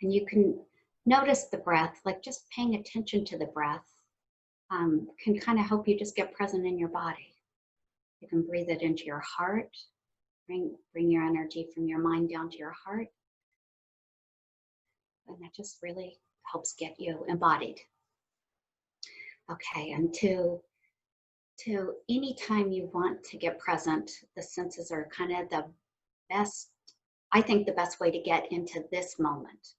And you can notice the breath, like just paying attention to the breath can kind of help you just get present in your body. You can breathe it into your heart, bring your energy from your mind down to your heart. And that just really helps get you embodied. Okay, and to any time you want to get present, the senses are kind of the best, I think the best way to get into this moment.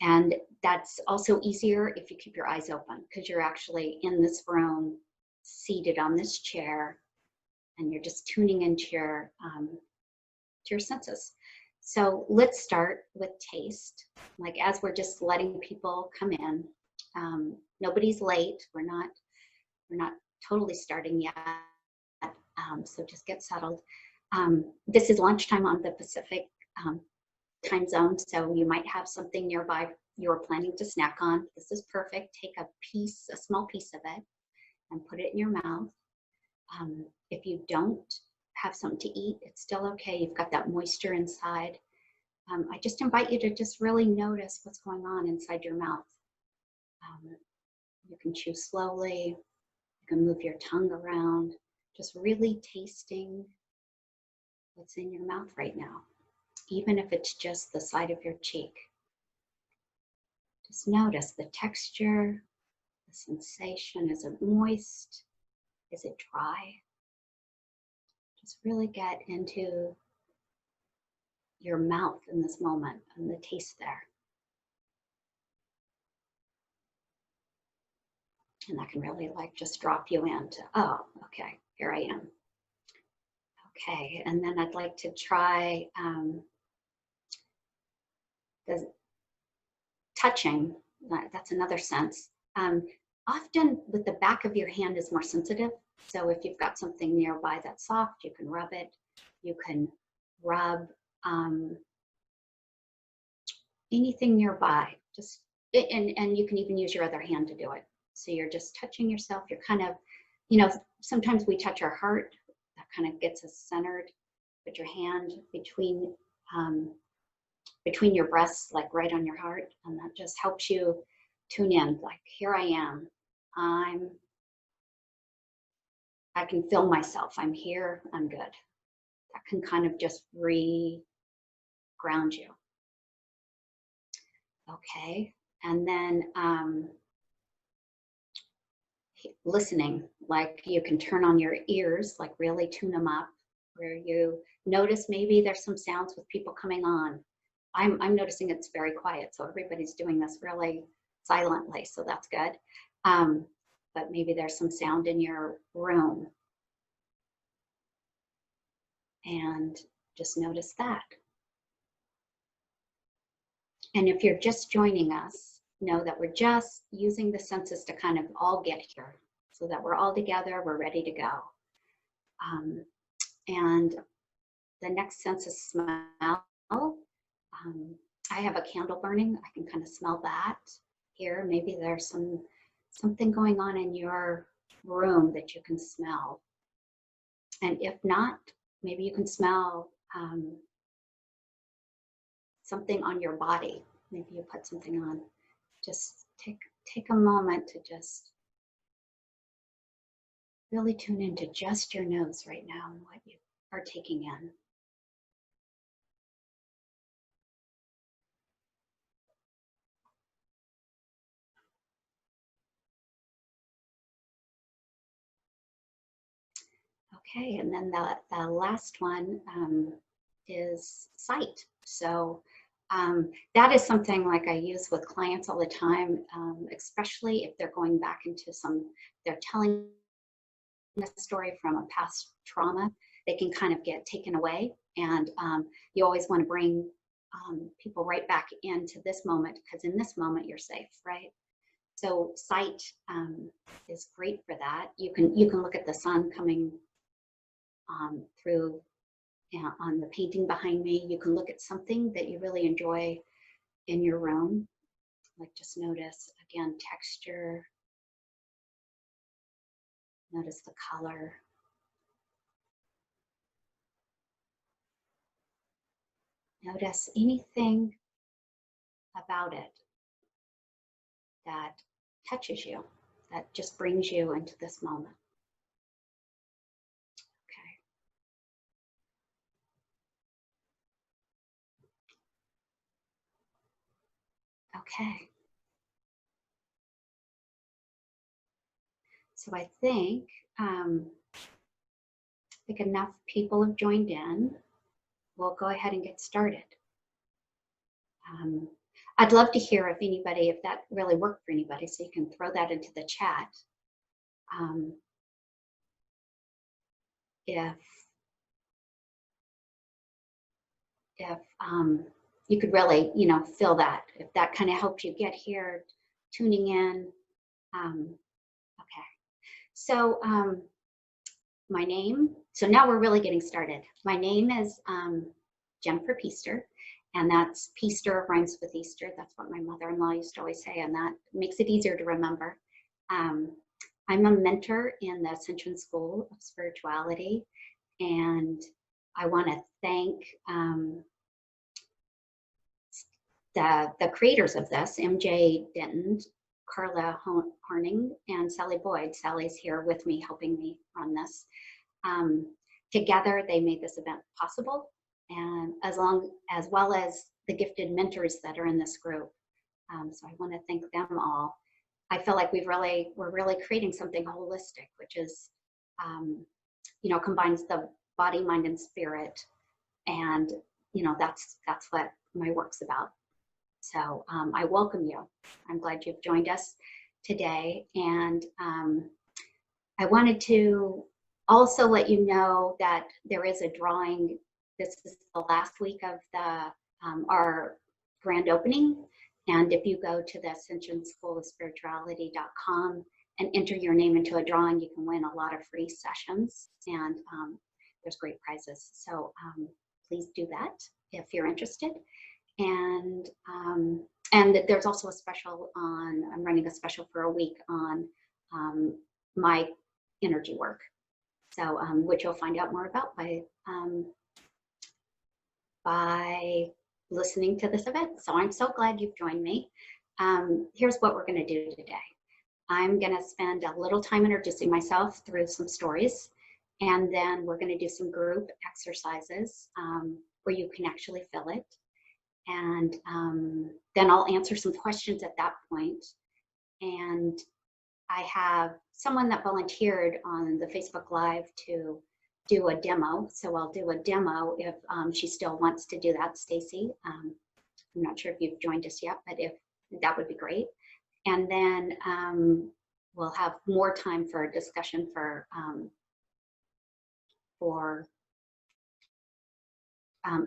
And that's also easier if you keep your eyes open, because you're actually in this room, seated on this chair, and you're just tuning into your senses. So let's start with taste. Like as we're just letting people come in, nobody's late. We're not totally starting yet. So just get settled. This is lunchtime on the Pacific time zone, so you might have something nearby you're planning to snack on. This is perfect. Take a small piece of it, and put it in your mouth. If you don't have something to eat, it's still okay. You've got that moisture inside. I just invite you to just really notice what's going on inside your mouth. You can chew slowly. You can move your tongue around, just really tasting what's in your mouth right now, even if it's just the side of your cheek. Just notice the texture, the sensation. Is it moist? Is it dry? Just really get into your mouth in this moment and the taste there. And that can really like just drop you into, oh, okay, here I am. Okay, and then I'd like to try the touching. That's another sense. Often with the back of your hand is more sensitive. So if you've got something nearby that's soft, you can rub it. You can rub anything nearby. Just and you can even use your other hand to do it. So you're just touching yourself. You're kind of, sometimes we touch our heart. That kind of gets us centered. Put your hand between your breasts, like right on your heart, and that just helps you tune in. Like, here I am. I can feel myself. I'm here. I'm good. That can kind of just ground you. Okay, and then listening, like you can turn on your ears, like really tune them up, where you notice maybe there's some sounds with people coming on. I'm noticing it's very quiet, so everybody's doing this really silently, so that's good. But maybe there's some sound in your room, and just notice that. And if you're just joining us, know that we're just using the senses to kind of all get here, so that we're all together, we're ready to go. And the next sense is smell. I have a candle burning. I can kind of smell that here. Maybe there's something going on in your room that you can smell. And if not, maybe you can smell something on your body. Maybe you put something on. Just take a moment to just really tune into just your nose right now and what you are taking in. Okay, and then the last one is sight. So that is something like I use with clients all the time, especially if they're going back into they're telling a story from a past trauma. They can kind of get taken away, and you always want to bring people right back into this moment, because in this moment you're safe, right? So sight is great for that. You can look at the sun coming through on the painting behind me. You can look at something that you really enjoy in your room. Like just notice, again, texture. Notice the color. Notice anything about it that touches you, that just brings you into this moment. Okay. So I think enough people have joined in. We'll go ahead and get started. I'd love to hear if that really worked for anybody, so you can throw that into the chat. If you could really, feel that, if that kind of helped you get here, tuning in. Okay. So my name, so now we're really getting started. My name is Jennifer Pister, and that's Pister rhymes with Easter. That's what my mother-in-law used to always say, and that makes it easier to remember. I'm a mentor in the Ascension School of Spirituality, and I want to thank the creators of this, MJ Denton, Carla Horning, and Sally Boyd. Sally's here with me, helping me run this. Together, they made this event possible, and as well as the gifted mentors that are in this group. So I want to thank them all. I feel like we're really creating something holistic, which is, combines the body, mind, and spirit, and that's what my work's about. So I welcome you. I'm glad you've joined us today, and I wanted to also let you know that there is a drawing. This is the last week of our grand opening, and if you go to the Ascension School of Spirituality.com and enter your name into a drawing, you can win a lot of free sessions, and there's great prizes. So please do that if you're interested. And there's also a special I'm running a special for a week on my energy work. So which you'll find out more about by listening to this event. So I'm so glad you've joined me. Here's what we're going to do today. I'm going to spend a little time introducing myself through some stories, and then we're going to do some group exercises where you can actually feel it. And then I'll answer some questions at that point. And I have someone that volunteered on the Facebook Live to do a demo. So I'll do a demo if she still wants to do that, Stacy. I'm not sure if you've joined us yet, but if that would be great. And then we'll have more time for a discussion for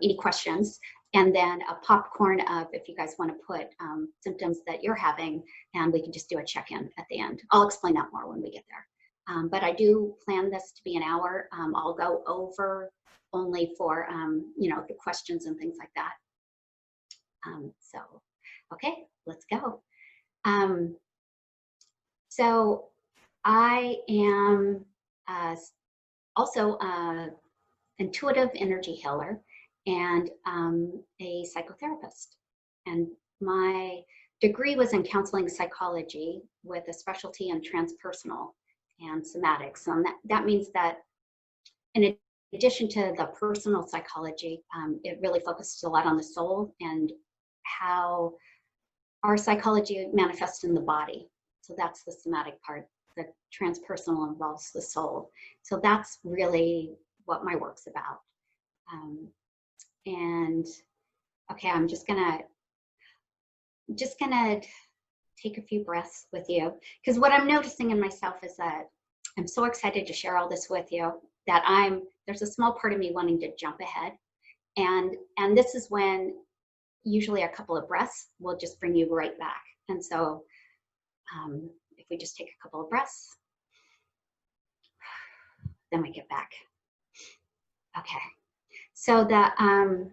any questions. And then a popcorn of if you guys want to put symptoms that you're having, and we can just do a check-in at the end. I'll explain that more when we get there. But I do plan this to be an hour. I'll go over only for, the questions and things like that. So, okay, let's go. So I am also an intuitive energy healer and a psychotherapist. And my degree was in counseling psychology with a specialty in transpersonal and somatics. And that means that in addition to the personal psychology, it really focuses a lot on the soul and how our psychology manifests in the body. So that's the somatic part. The transpersonal involves the soul. So that's really what my work's about. And okay, I'm just gonna take a few breaths with you, because what I'm noticing in myself is that I'm so excited to share all this with you that there's a small part of me wanting to jump ahead, and this is when usually a couple of breaths will just bring you right back. And so if we just take a couple of breaths, then we get back. Okay. So I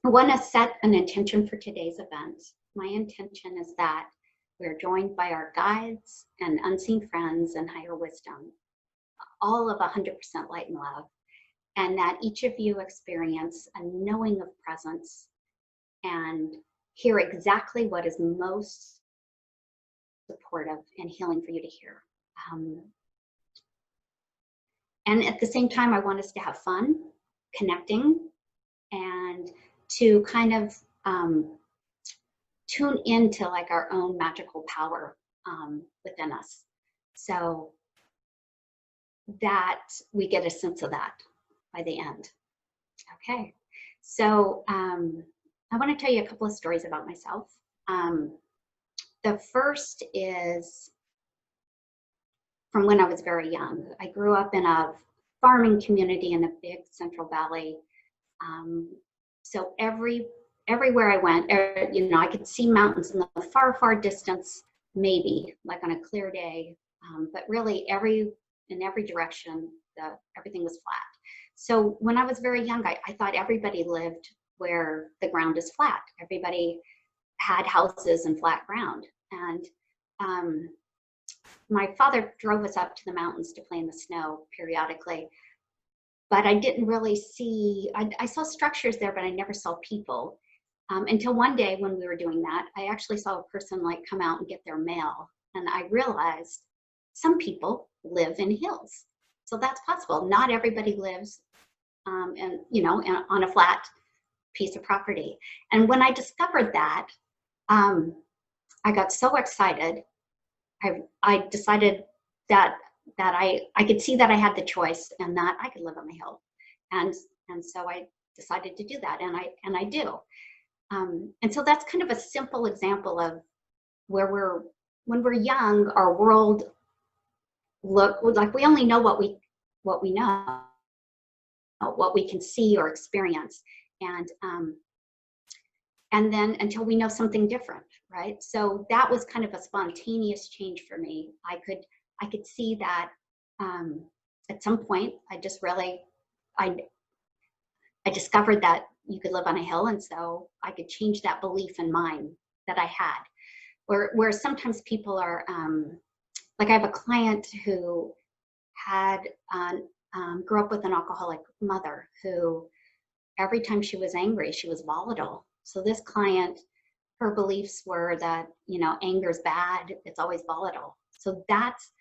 want to set an intention for today's event. My intention is that we're joined by our guides and unseen friends and higher wisdom, all of 100% light and love. and that each of you experience a knowing of presence and hear exactly what is most supportive and healing for you to hear. And at the same time, I want us to have fun, connecting, and to kind of tune into like our own magical power within us, so that we get a sense of that by the end. Okay, so I want to tell you a couple of stories about myself. The first is from when I was very young. I grew up in a farming community in a big Central Valley. So everywhere I went, you know, I could see mountains in the far, far distance, maybe like on a clear day, but really in every direction, everything was flat. So when I was very young, I thought everybody lived where the ground is flat. Everybody had houses and flat ground. And my father drove us up to the mountains to play in the snow periodically, but I didn't really see, I saw structures there, but I never saw people. Until one day when we were doing that, I actually saw a person like come out and get their mail. And I realized some people live in hills. So that's possible. Not everybody lives and you know, on a flat piece of property. And when I discovered that, I got so excited. I decided that I could see that I had the choice and that I could live on the hill. And so I decided to do that, and I do. And so that's kind of a simple example of where when we're young, our world look like we only know what we know, what we can see or experience, and then until we know something different, right? So that was kind of a spontaneous change for me. I could see that at some point I discovered that you could live on a hill, and so I could change that belief in mind that I had. Where sometimes people are, like I have a client who had grew up with an alcoholic mother who every time she was angry, she was volatile. So this client, her beliefs were that, you know, anger is bad, it's always volatile. So that's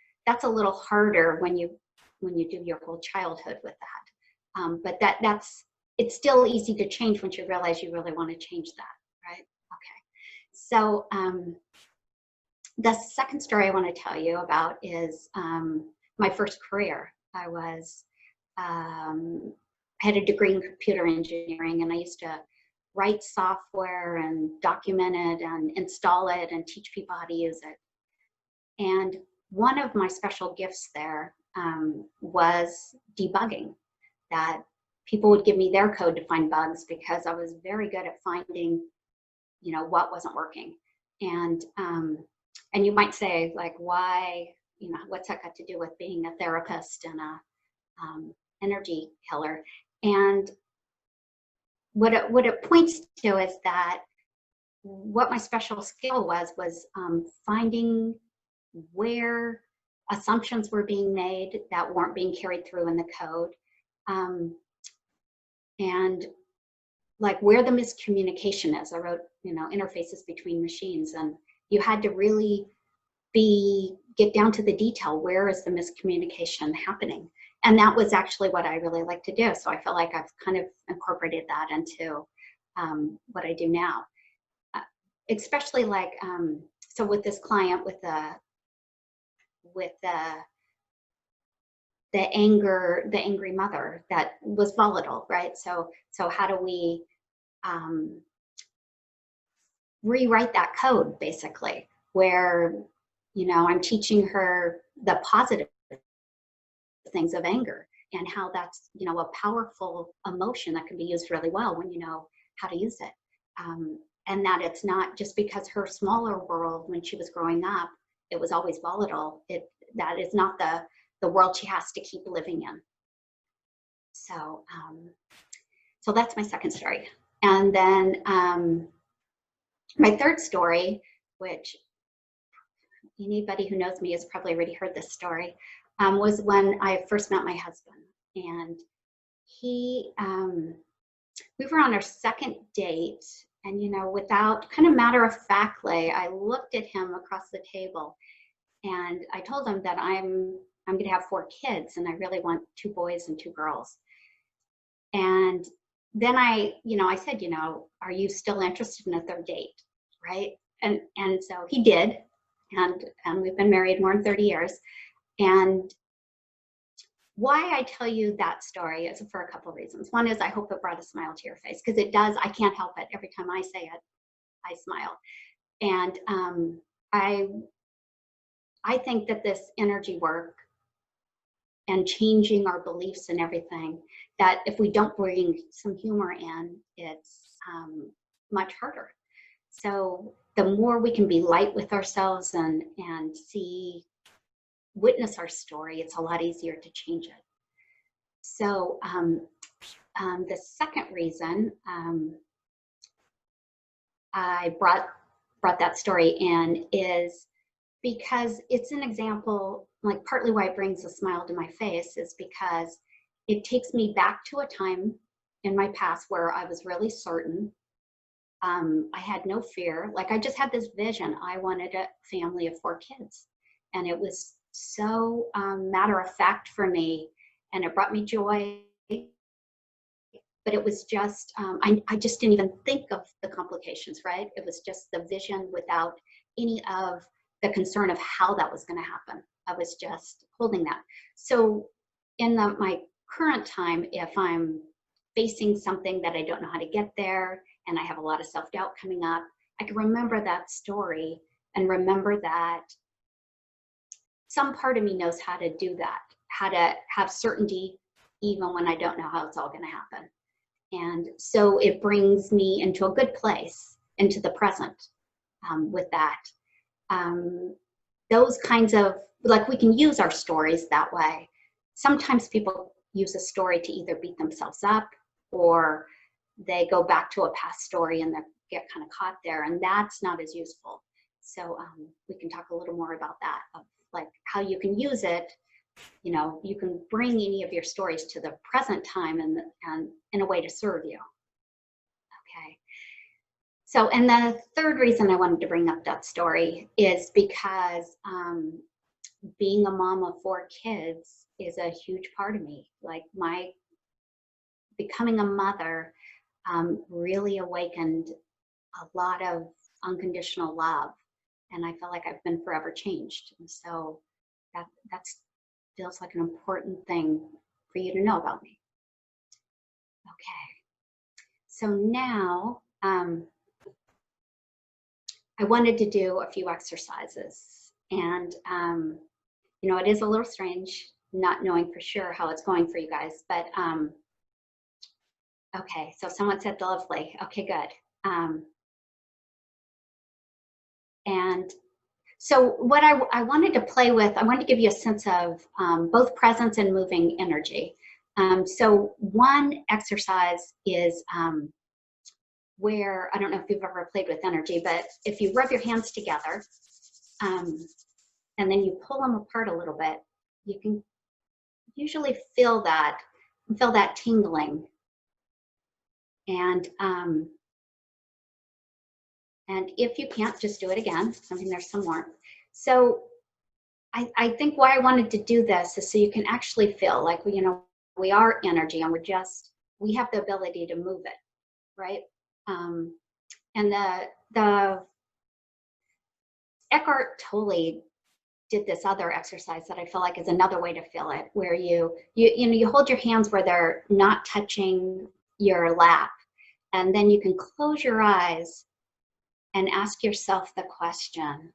a little harder when you do your whole childhood with that. But it's still easy to change once you realize you really want to change that, right? Okay. So the second story I want to tell you about is my first career. I had a degree in computer engineering, and I used to write software and document it and install it and teach people how to use it. And one of my special gifts there was debugging, that people would give me their code to find bugs because I was very good at finding, you know, what wasn't working. And you might say, like, why, you know, what's that got to do with being a therapist and a energy healer? And what it points to is that what my special skill was finding where assumptions were being made that weren't being carried through in the code, and like where the miscommunication is. I wrote, you know, interfaces between machines, and you had to really get down to the detail. Where is the miscommunication happening? And that was actually what I really like to do. So I feel like I've kind of incorporated that into what I do now. Especially like, so with this client, with the angry mother that was volatile, right? So how do we rewrite that code, basically, where, you know, I'm teaching her the positive things of anger and how that's, you know, a powerful emotion that can be used really well when you know how to use it. And that it's not just because her smaller world when she was growing up, it was always volatile. That is not the world she has to keep living in. So that's my second story. And then my third story, which anybody who knows me has probably already heard this story, was when I first met my husband. And he, we were on our second date, and without kind of matter of factly, I looked at him across the table, and I told him that I'm going to have 4 kids, and I really want 2 boys and 2 girls. And then I said, are you still interested in a third date, right? And so he did, and we've been married more than 30 years. And why I tell you that story is for a couple of reasons. One is I hope it brought a smile to your face, because it does. I can't help it. Every time I say it, I smile. And I think that this energy work and changing our beliefs and everything, that if we don't bring some humor in, it's much harder. So the more we can be light with ourselves and witness our story, it's a lot easier to change it. So the second reason I brought that story in is because it's an example, like partly why it brings a smile to my face is because it takes me back to a time in my past where I was really certain. I had no fear. Like I just had this vision. I wanted a family of 4 kids. And it was so matter of fact for me. And it brought me joy. But it was just, I just didn't even think of the complications, right? It was just the vision without any of the concern of how that was going to happen. I was just holding that. So in my current time, if I'm facing something that I don't know how to get there and I have a lot of self-doubt coming up, I can remember that story and remember that some part of me knows how to do that, how to have certainty even when I don't know how it's all going to happen. And so it brings me into a good place, into the present with that. Those kinds of, like we can use our stories that way. Sometimes people use a story to either beat themselves up or they go back to a past story and they get kind of caught there, and that's not as useful. So we can talk a little more about that, of like how you can use it. You can bring any of your stories to the present time and in a way to serve you. Okay. So, and the third reason I wanted to bring up that story is because being a mom of 4 kids is a huge part of me. Like my becoming a mother really awakened a lot of unconditional love, and I feel like I've been forever changed. And so that's feels like an important thing for you to know about me. Okay, so now I wanted to do a few exercises, and it is a little strange not knowing for sure how it's going for you guys, but okay, so someone said lovely. Okay, good. And so what I wanted to play with, I wanted to give you a sense of both presence and moving energy. So one exercise is where, I don't know if you've ever played with energy, but if you rub your hands together and then you pull them apart a little bit, you can usually feel that tingling. And if you can't, just do it again. I mean, there's some warmth. So I think why I wanted to do this is so you can actually feel like, we are energy and we have the ability to move it, right? And the Eckhart Tolle did this other exercise that I feel like is another way to feel it, where you hold your hands where they're not touching your lap, and then you can close your eyes and ask yourself the question,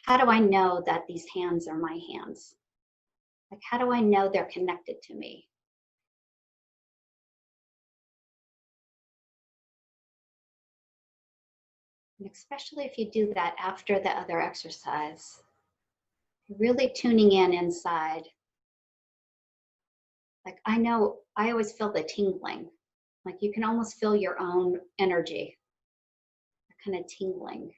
how do I know that these hands are my hands? Like, how do I know they're connected to me? And especially if you do that after the other exercise, really tuning in inside. Like I know, I always feel the tingling. Like you can almost feel your own energy, kind of tingling.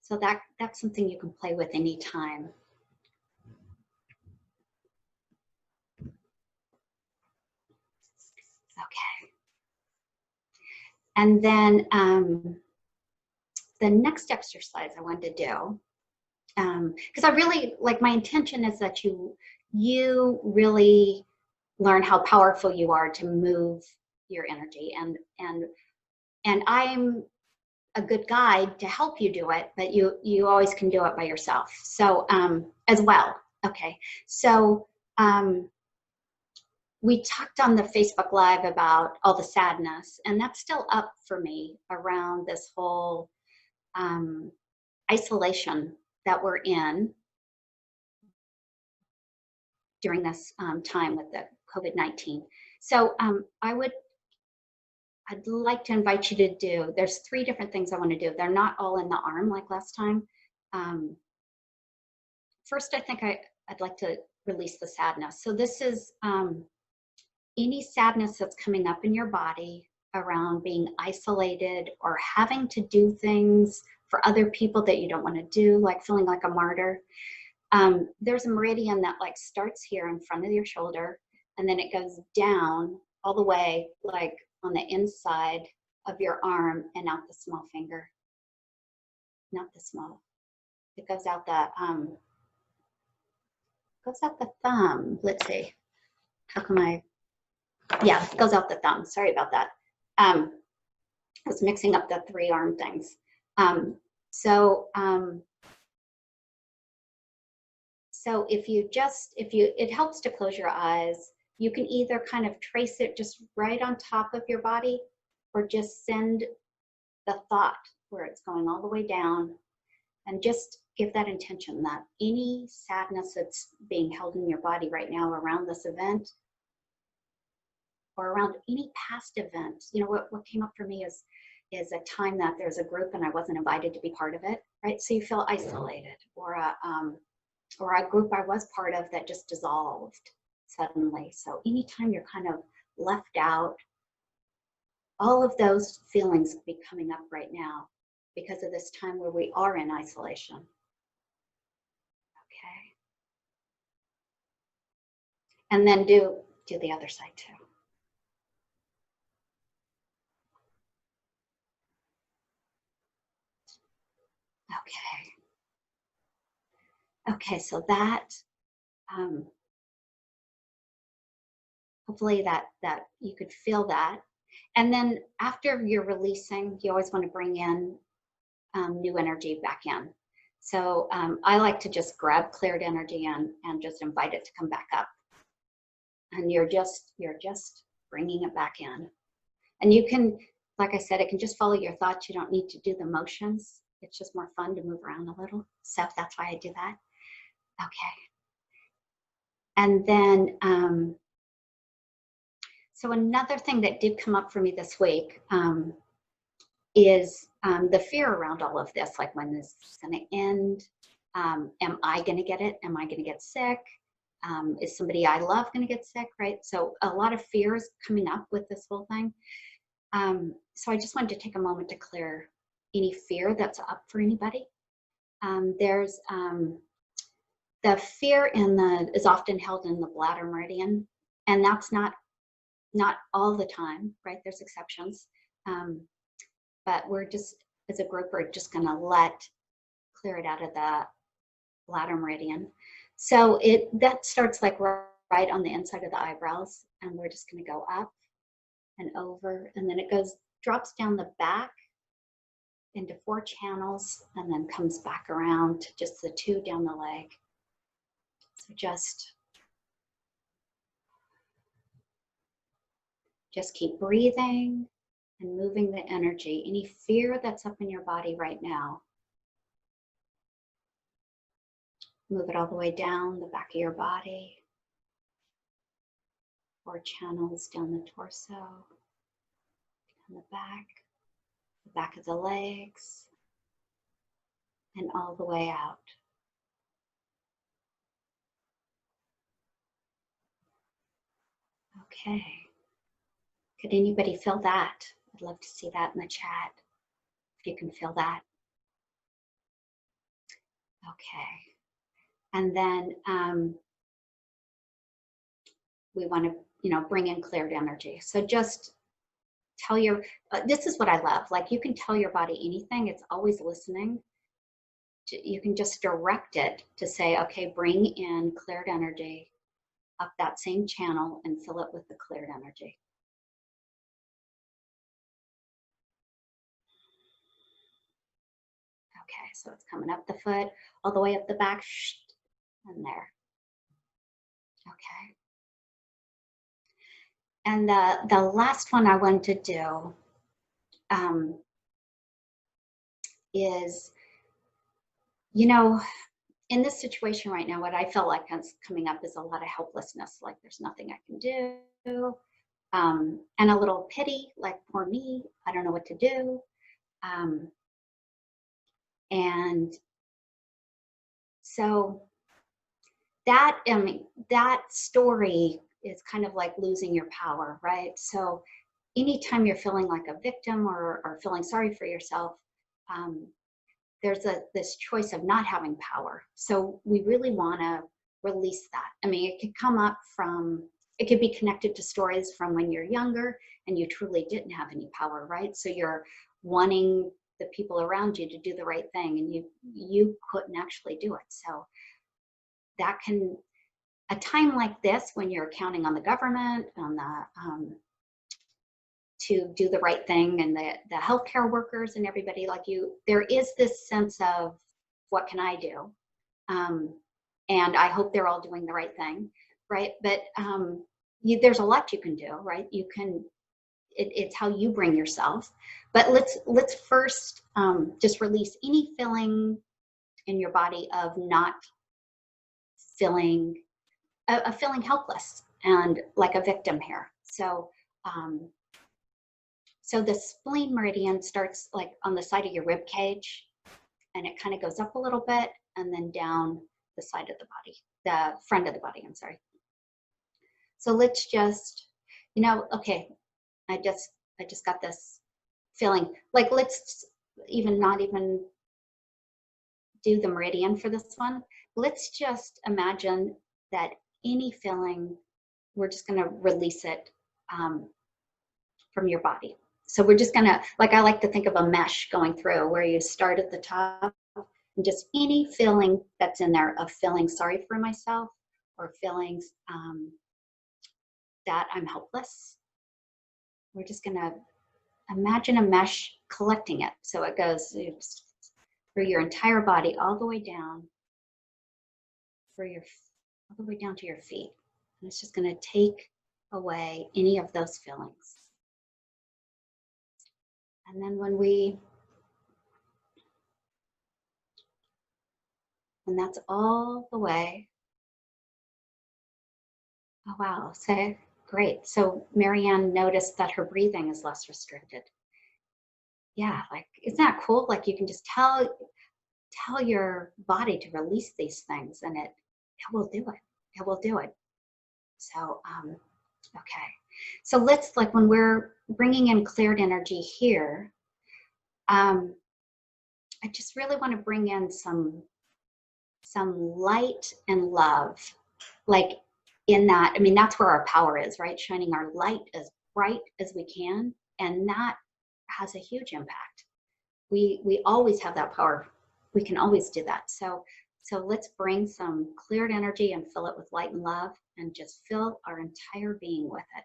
So that's something you can play with anytime. Okay. And then the next exercise I wanted to do, because I really, like, my intention is that you really learn how powerful you are to move your energy, and I'm a good guide to help you do it, but you always can do it by yourself. So as well. Okay. So we talked on the Facebook Live about all the sadness, and that's still up for me around this whole isolation that we're in during this time with the COVID-19. So I'd like to invite you to do, there's 3 different things I want to do. They're not all in the arm like last time. First, I think I'd like to release the sadness. So this is any sadness that's coming up in your body around being isolated or having to do things for other people that you don't want to do, like feeling like a martyr. There's a meridian that like starts here in front of your shoulder, and then it goes down all the way, like on the inside of your arm and out the small finger. Not the small. It goes out the thumb. Let's see. How come yeah, it goes out the thumb. Sorry about that. I was mixing up the 3 arm things. So it helps to close your eyes. You can either kind of trace it just right on top of your body, or just send the thought where it's going all the way down, and just give that intention that any sadness that's being held in your body right now around this event, or around any past event. You know, what came up for me is a time that there's a group and I wasn't invited to be part of it, right? So you feel isolated, or a group I was part of that just dissolved suddenly. So anytime you're kind of left out, all of those feelings could be coming up right now because of this time where we are in isolation. Okay. And then do the other side too. Okay. Okay, so that, hopefully that you could feel that. And then after you're releasing, you always want to bring in new energy back in. So I like to just grab cleared energy and just invite it to come back up. And you're just bringing it back in. And you can, like I said, it can just follow your thoughts. You don't need to do the motions. It's just more fun to move around a little. So that's why I do that. Okay. And then, so another thing that did come up for me this week is the fear around all of this, like, when this is going to end. Am I going to get it? Am I going to get sick? Is somebody I love going to get sick, right? So a lot of fears coming up with this whole thing. So I just wanted to take a moment to clear any fear that's up for anybody. There's the fear is often held in the bladder meridian, and that's not all the time, right? There's exceptions. But we're just, as a group, we're just going to clear it out of the bladder meridian. So that starts like right on the inside of the eyebrows, and we're just going to go up and over, and then it drops down the back into 4 channels, and then comes back around to just the 2 down the leg. So just keep breathing and moving the energy. Any fear that's up in your body right now, move it all the way down the back of your body, 4 channels down the torso, down the back of the legs, and all the way out. Okay. Could anybody feel that? I'd love to see that in the chat, if you can feel that. Okay. And then we want to you know, bring in cleared energy. So just tell your, this is what I love. Like you can tell your body anything, it's always listening. You can just direct it to say, okay, bring in cleared energy up that same channel and fill it with the cleared energy. Okay, so it's coming up the foot, all the way up the back, and there. Okay. And the last one I wanted to do is, you know, in this situation right now, what I feel like is coming up is a lot of helplessness, like there's nothing I can do, and a little pity, like poor me, I don't know what to do. And so that, I mean, that story is kind of like losing your power, right? So anytime you're feeling like a victim or feeling sorry for yourself, there's this choice of not having power. So we really want to release that. I mean, it could come up from, it could be connected to stories from when you're younger and you truly didn't have any power, right? So you're wanting the people around you to do the right thing and you couldn't actually do it. So that can, a time like this when you're counting on the government, on the to do the right thing, and the healthcare workers and everybody like you, there is this sense of what can I do, and I hope they're all doing the right thing, right? But there's a lot you can do, right? You can, it's how you bring yourself. But let's first just release any feeling in your body of not feeling feeling helpless and like a victim here. So so the spleen meridian starts like on the side of your rib cage, and it kind of goes up a little bit and then down the side of the body, the front of the body, I'm sorry. So let's just, you know, okay, I just got this feeling, like let's even not even do the meridian for this one. Let's just imagine that any feeling, we're just going to release it from your body. So we're just gonna, like I like to think of a mesh going through where you start at the top and just any feeling that's in there of feeling sorry for myself or feelings that I'm helpless. We're just gonna imagine a mesh collecting it. So it goes through your entire body all the way down, all the way down to your feet. And it's just gonna take away any of those feelings. And then when that's all the way, oh wow, so great. So Marianne noticed that her breathing is less restricted. Yeah, like, isn't that cool? Like you can just tell your body to release these things and it will do it. It will do it. So, okay. So let's, like when we're bringing in cleared energy here, I just really want to bring in some light and love, like in that, I mean, that's where our power is, right? Shining our light as bright as we can. And that has a huge impact. We always have that power. We can always do that. So let's bring some cleared energy and fill it with light and love and just fill our entire being with it.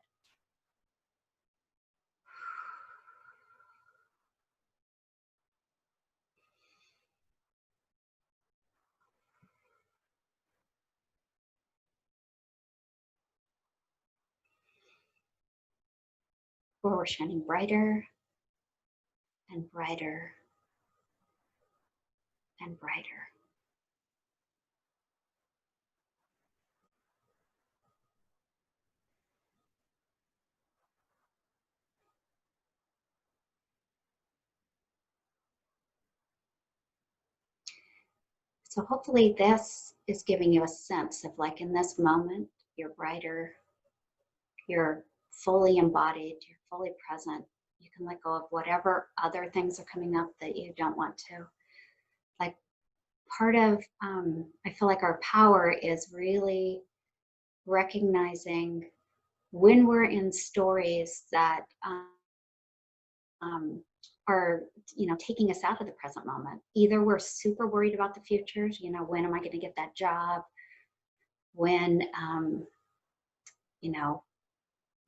Where we're shining brighter and brighter and brighter. So hopefully this is giving you a sense of, like, in this moment, you're brighter, you're fully embodied, you're fully present. You can let go of whatever other things are coming up that you don't want to. Like part of, I feel like our power is really recognizing when we're in stories that are, you know, taking us out of the present moment. Either we're super worried about the future, you know, when am I going to get that job? When, you know,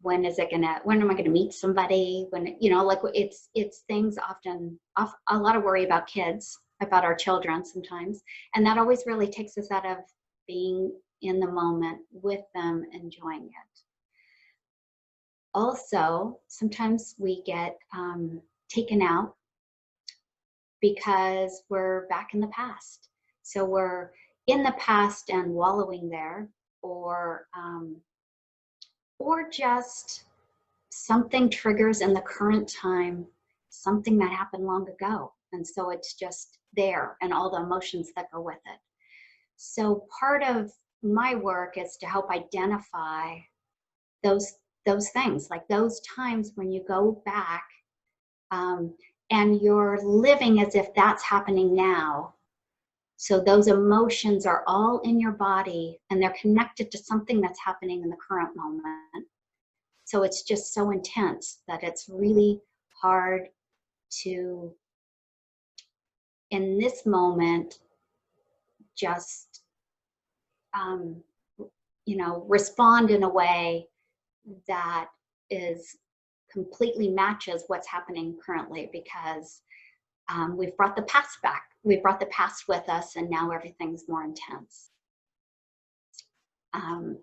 when am I going to meet somebody? When, you know, like it's things often, a lot of worry about kids, about our children sometimes. And that always really takes us out of being in the moment with them, enjoying it. Also, sometimes we get taken out because we're back in the past. So we're in the past and wallowing there, or just something triggers in the current time, something that happened long ago. And so it's just there and all the emotions that go with it. So part of my work is to help identify those things, like those times when you go back and you're living as if that's happening now. So those emotions are all in your body and they're connected to something that's happening in the current moment. So it's just so intense that it's really hard to, in this moment, just, you know, respond in a way that is completely matches what's happening currently, because we've brought the past back. We've brought the past with us, and now everything's more intense.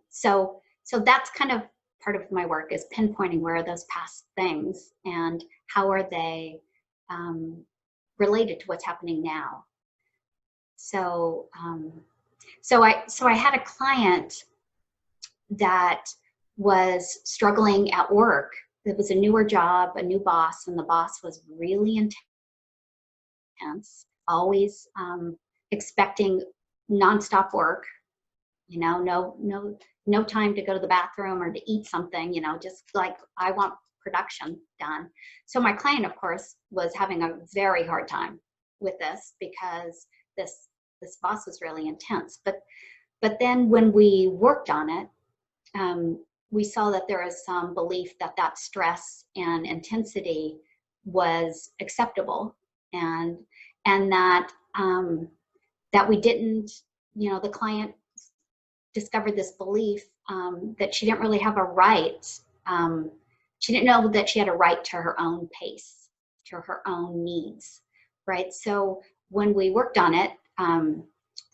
So that's kind of part of my work, is pinpointing where are those past things and how are they related to what's happening now. So so I had a client that was struggling at work. It was a newer job, a new boss, and the boss was really intense, always expecting nonstop work, you know, no time to go to the bathroom or to eat something, you know, just like, I want production done. So my client, of course, was having a very hard time with this, because this boss was really intense. But then when we worked on it, we saw that there is some belief that that stress and intensity was acceptable, and that that we didn't, you know, the client discovered this belief that she didn't really have a right. She didn't know that she had a right to her own pace, to her own needs, right? So when we worked on it,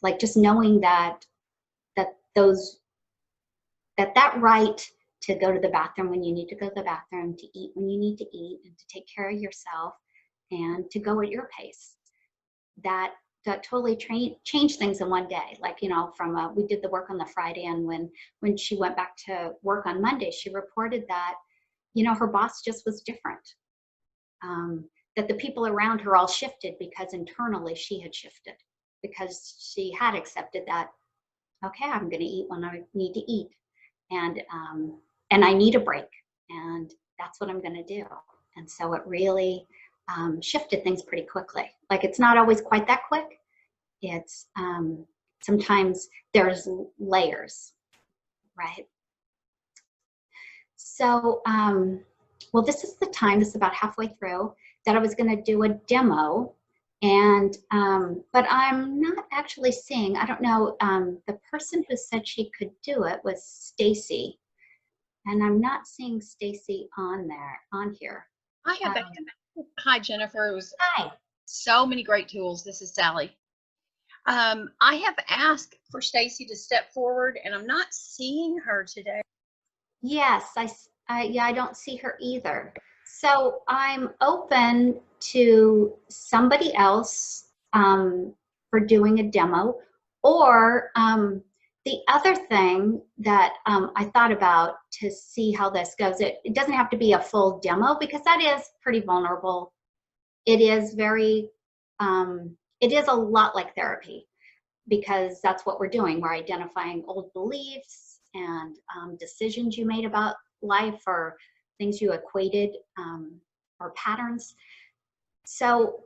like just knowing that that right to go to the bathroom when you need to go to the bathroom, to eat when you need to eat, and to take care of yourself, and to go at your pace, that totally changed things in one day. Like, you know, from we did the work on the Friday, and when she went back to work on Monday, she reported that, you know, her boss just was different. That the people around her all shifted because internally she had shifted, because she had accepted that, okay, I'm going to eat when I need to eat, and I need a break, and that's what I'm going to do. And so it really shifted things pretty quickly. Like, it's not always quite that quick. It's sometimes there's layers, right? So, well, this is the time, this is about halfway through, that I was going to do a demo. And, but I'm not actually seeing, I don't know, the person who said she could do it was Stacy. And I'm not seeing Stacy on here. I have that. Hi, Jennifer. It was Hi. So many great tools. This is Sally. I have asked for Stacy to step forward, and I'm not seeing her today. Yes, yeah, I don't see her either. So I'm open to somebody else for doing a demo, or the other thing that I thought about to see how this goes, it doesn't have to be a full demo, because that is pretty vulnerable. It is very, it is a lot like therapy, because that's what we're doing. We're identifying old beliefs and decisions you made about life, or things you equated, or patterns. So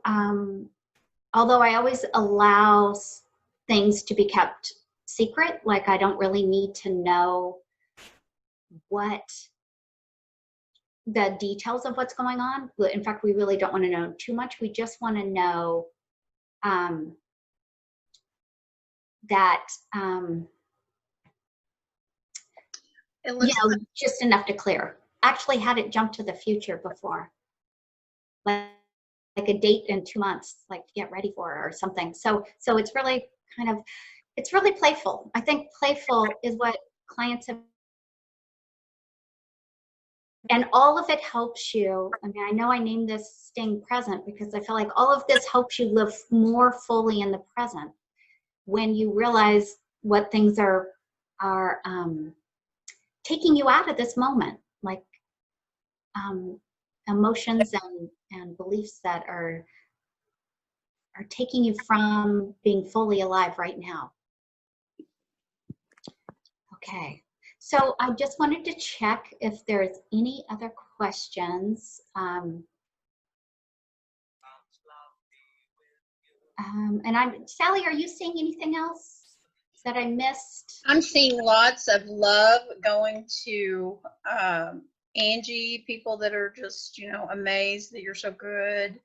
although I always allow things to be kept secret, like I don't really need to know what the details of what's going on. In fact, we really don't want to know too much. We just want to know that, It looks just enough to clear. Actually had it jump to the future before. Like a date in 2 months, like get ready for it or something. So it's really kind of, it's really playful. I think playful is what clients have, and all of it helps you. I mean, I know I named this staying present because I feel like all of this helps you live more fully in the present when you realize what things are taking you out of this moment, like emotions and beliefs that are taking you from being fully alive right now. Okay, so I just wanted to check if there's any other questions. And Sally, are you seeing anything else that I missed? I'm seeing lots of love going to Angie, people that are just, amazed that you're so good.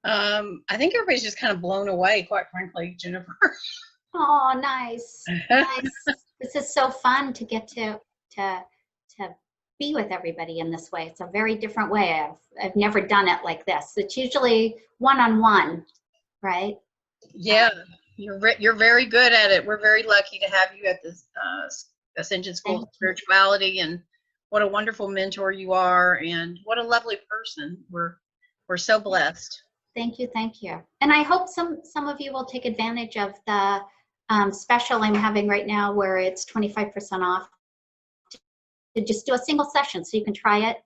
I think everybody's just kind of blown away, quite frankly, Jennifer. Oh, nice. Nice. This is so fun to get to be with everybody in this way. It's a very different way. I've never done it like this. It's usually one-on-one, right? Yeah, you're very good at it. We're very lucky to have you at this Ascension School of Spirituality, and what a wonderful mentor you are, and what a lovely person. We're so blessed. Thank you, thank you. And I hope some of you will take advantage of the special I'm having right now, where it's 25% off to just do a single session, so you can try it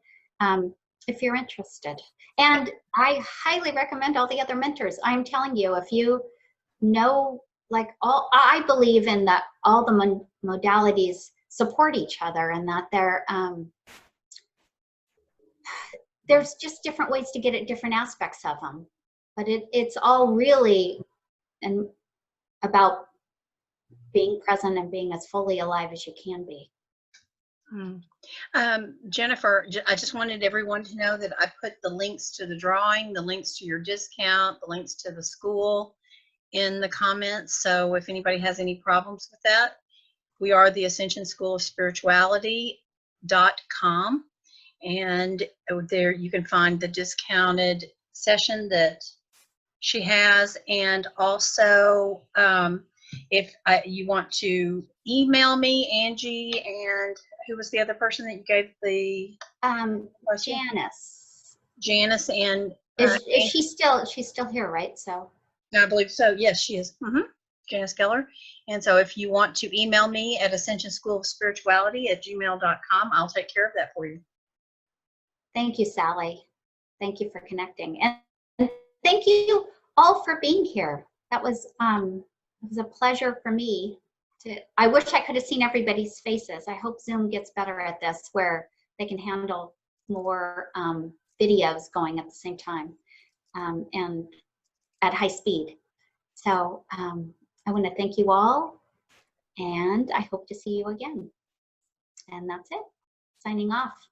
if you're interested. And I highly recommend all the other mentors. I'm telling you, if you know, like I believe in that all the modalities support each other, and that there's just different ways to get at different aspects of them. But it's all really about being present and being as fully alive as you can be. Jennifer, I just wanted everyone to know that I put the links to the drawing, the links to your discount, the links to the school in the comments. So if anybody has any problems with that, we are the Ascension School of Spirituality.com, and there you can find the discounted session that she has. And also, if you want to email me, Angie, and who was the other person that you gave the Janice, and is she's still here, right? So I believe so. Yes, she is. Janice Geller. And so if you want to email me at ascensionschoolofspirituality@gmail.com, I'll take care of that for you. Thank you, Sally. Thank you for connecting, and thank you all for being here. That was it was a pleasure for me. I wish I could have seen everybody's faces. I hope Zoom gets better at this, where they can handle more videos going at the same time and at high speed. So I want to thank you all, and I hope to see you again. And that's it. Signing off.